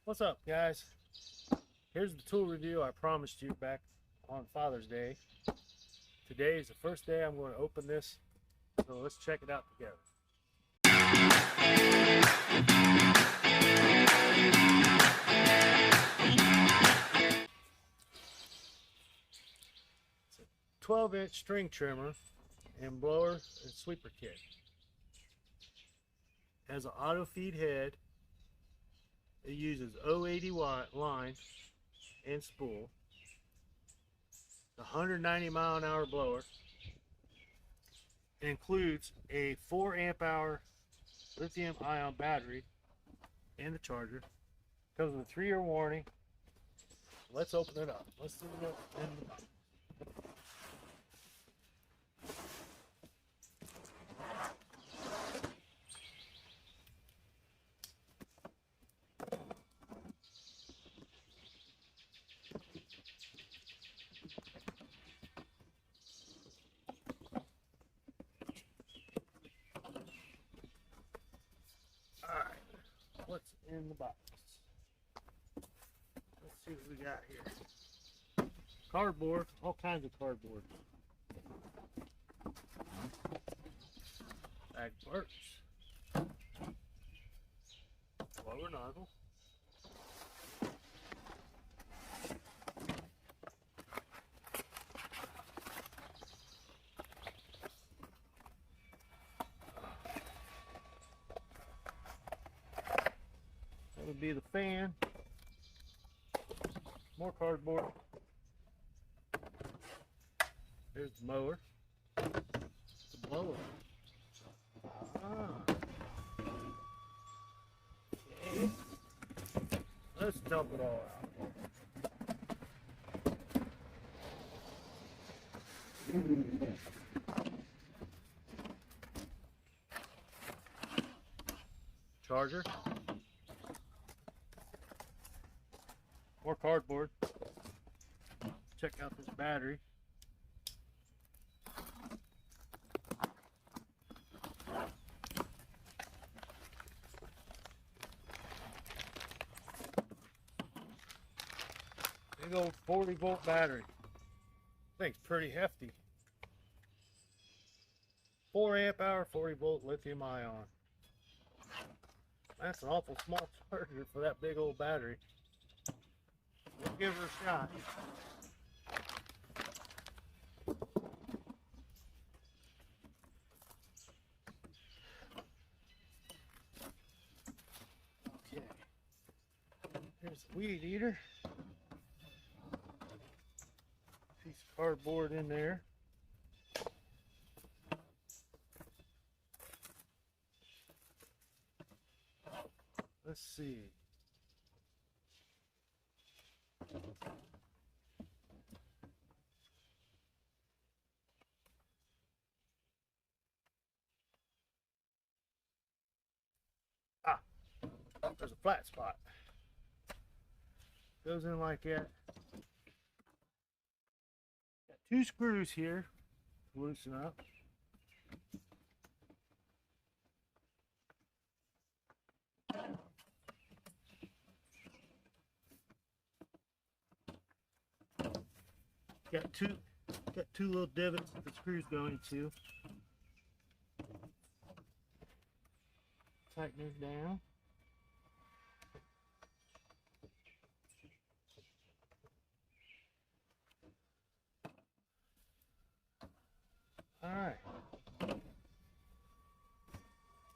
What's up, guys? Here's the tool review I promised you back on Father's Day. Today is the first day I'm going to open this, so let's check it out together. It's a 12-inch string trimmer and blower and sweeper kit. It has an auto feed head. It uses 080 line and spool. The 190 mile an hour blower. It includes a 4 amp hour lithium ion battery and the charger. Comes with a 3-year warranty. Let's open it up. Let's see what's in the box. Alright, what's in the box? Let's see what we got here. Cardboard, all kinds of cardboard. Bag parts. Blower nozzle. That would be the fan. More cardboard. There's the mower. The blower. Okay. Let's dump it all out. Charger. More cardboard. Check out this battery. Big old 40-volt battery. Thing's pretty hefty. 4 amp hour, 40-volt lithium ion. That's an awful small charger for that big old battery. We'll give her a shot. Okay. Here's the weed eater. Piece of cardboard in there. Let's see. There's a flat spot. Goes in like that. Got 2 screws here to loosen up. Got two little divots that the screws go into. Tighten this down. Alright.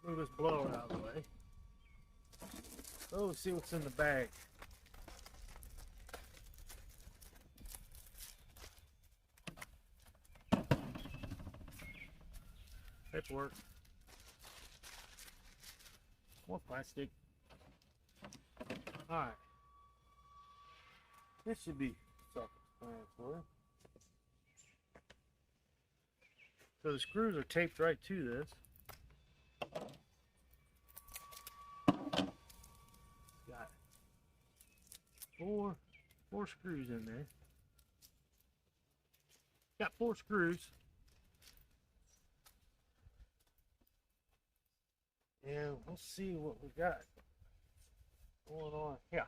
Move this blower out of the way. So let's see what's in the bag. Paperwork. More plastic. Alright. This should be self-explanatory. So the screws are taped right to this. Got four screws in there. Got 4 screws. And we'll see what we got going on. Yeah,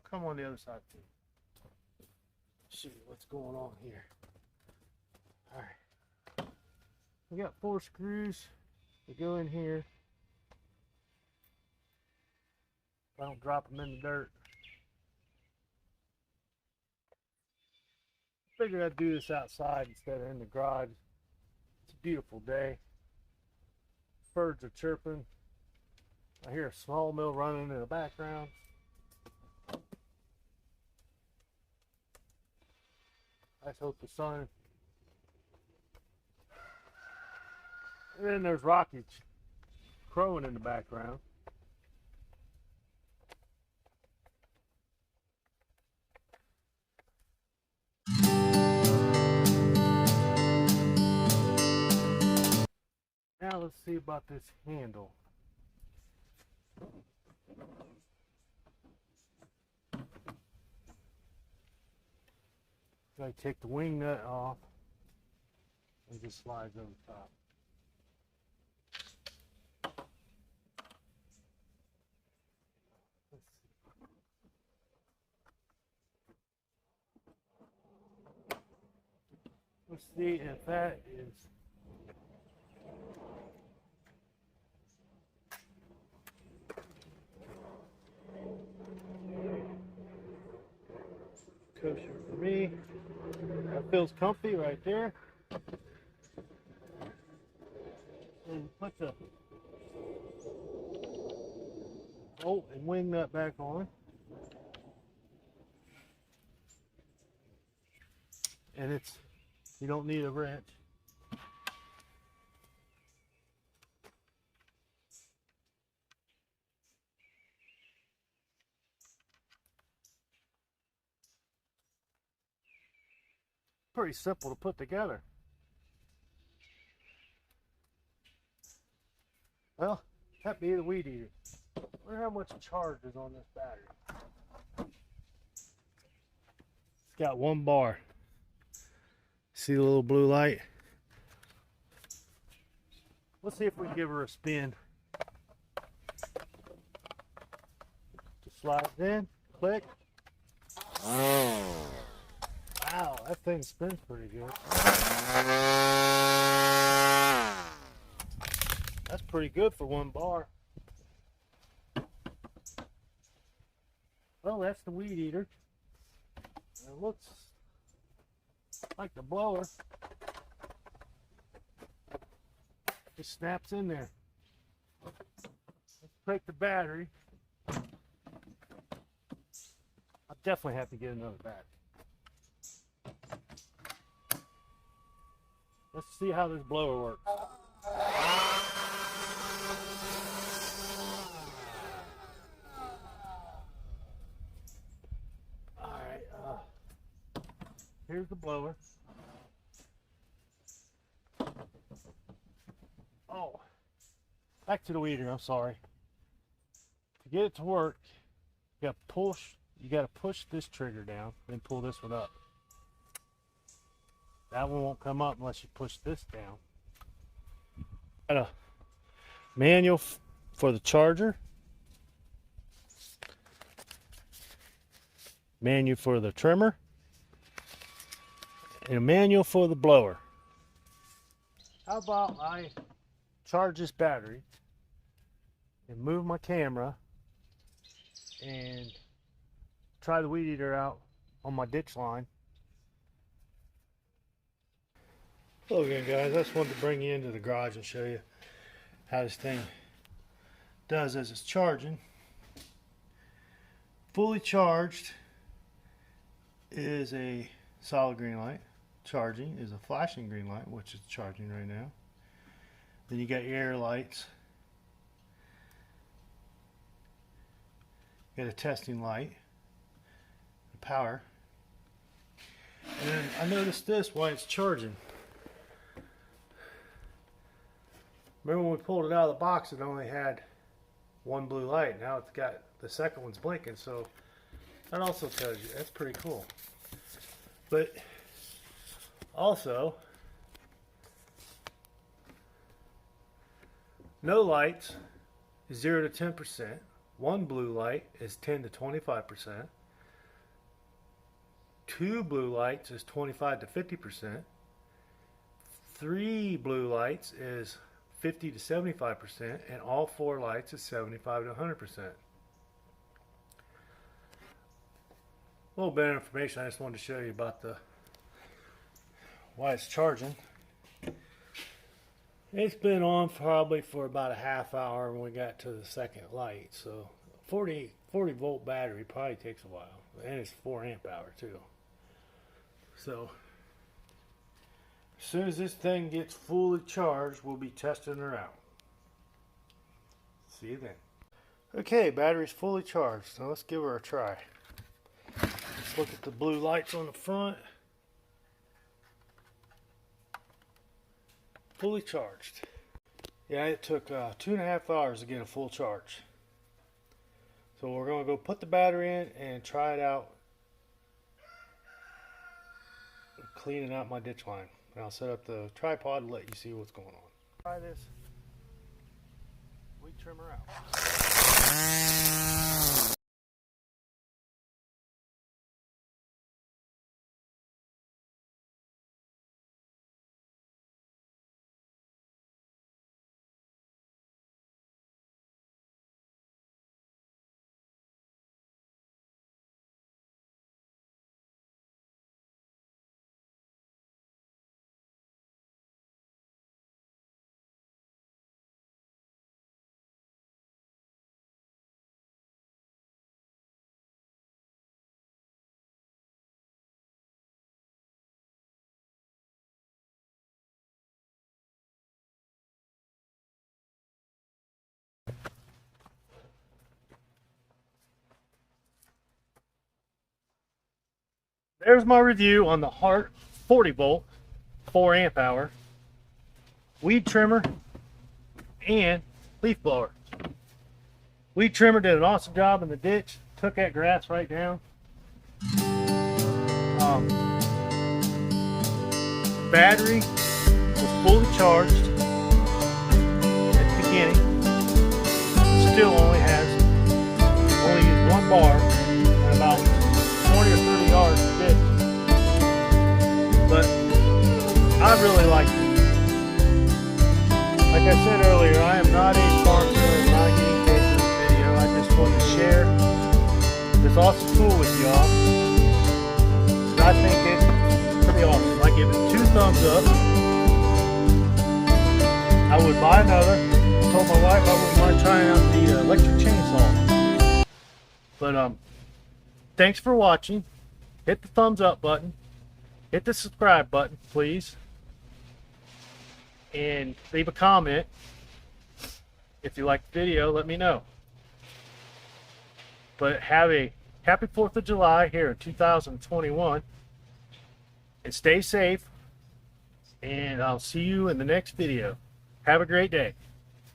I'll come on the other side too. See what's going on here. Alright. We got 4 screws that go in here. I don't drop them in the dirt. Figured I'd do this outside instead of in the garage. It's a beautiful day. Birds are chirping. I hear a small mill running in the background. I just hope the sun. And then there's Rocky crowing in the background. Now let's see about this handle. I take the wing nut off and just slides over the top. Let's see if that is kosher for me. That feels comfy right there. And put the bolt and wing nut back on. And you don't need a wrench. Pretty simple to put together. Well, that be the weed eater. I wonder how much charge is on this battery. It's got 1 bar. See the little blue light? Let's see if we can give her a spin. Just slide it in, click. Wow, that thing spins pretty good. That's pretty good for 1 bar. Well, that's the weed eater. It looks like the blower. It snaps in there. Let's take the battery. I'll definitely have to get another battery. Let's see how this blower works. Alright, here's the blower. Oh, back to the weeder, I'm sorry. To get it to work, you gotta push this trigger down, then pull this one up. That one won't come up unless you push this down. Got a manual for the charger, manual for the trimmer, and a manual for the blower. How about I charge this battery and move my camera and try the weed eater out on my ditch line. Hello again, guys. I just wanted to bring you into the garage and show you how this thing does as it's charging. Fully charged is a solid green light. Charging is a flashing green light, which is charging right now. Then you got your air lights. You got a testing light, power. And then I noticed this while it's charging. Remember when we pulled it out of the box, it only had 1 blue light. Now it's got the second one's blinking, so that also tells you that's pretty cool. But also, no lights is 0 to 10%. 1 blue light is 10 to 25%. 2 blue lights is 25 to 50%. 3 blue lights is 50 to 75%, and all 4 lights is 75 to 100%. A little bit of information I just wanted to show you about why it's charging. It's been on probably for about a half hour when we got to the second light. So 40 volt battery probably takes a while, and it's 4 amp hour too. So as soon as this thing gets fully charged, we'll be testing her out. See you then. Okay, battery's fully charged, so let's give her a try. Let's look at the blue lights on the front. Fully charged. Yeah, it took 2.5 hours to get a full charge. So we're going to go put the battery in and try it out. Cleaning out my ditch line. And I'll set up the tripod and let you see what's going on. Try this weed trimmer out. There's my review on the Hart 40 volt 4 amp hour weed trimmer and leaf blower. Weed trimmer did an awesome job in the ditch, took that grass right down. Battery was fully charged at the beginning. Still only used 1 bar and about 20 or 30 yards to get. But I really liked it. Like I said earlier, I am not a sponsor, I'm not getting paid for this video. I just wanted to share this awesome tool with y'all. I think it's pretty awesome. I give it 2 thumbs up. I would buy another. I told my wife I wouldn't mind trying out the electric chainsaw. But thanks for watching. Hit the thumbs up button. Hit the subscribe button, please. And leave a comment. If you like the video, let me know. But have a happy 4th of July here in 2021. And stay safe. And I'll see you in the next video. Have a great day.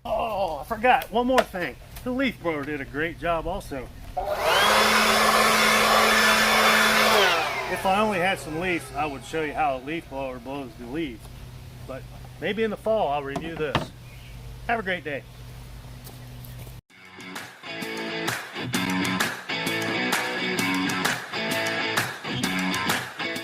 Oh, I forgot one more thing. The leaf blower did a great job also. If I only had some leaves, I would show you how a leaf blower blows the leaves. But maybe in the fall I'll review this. Have a great day.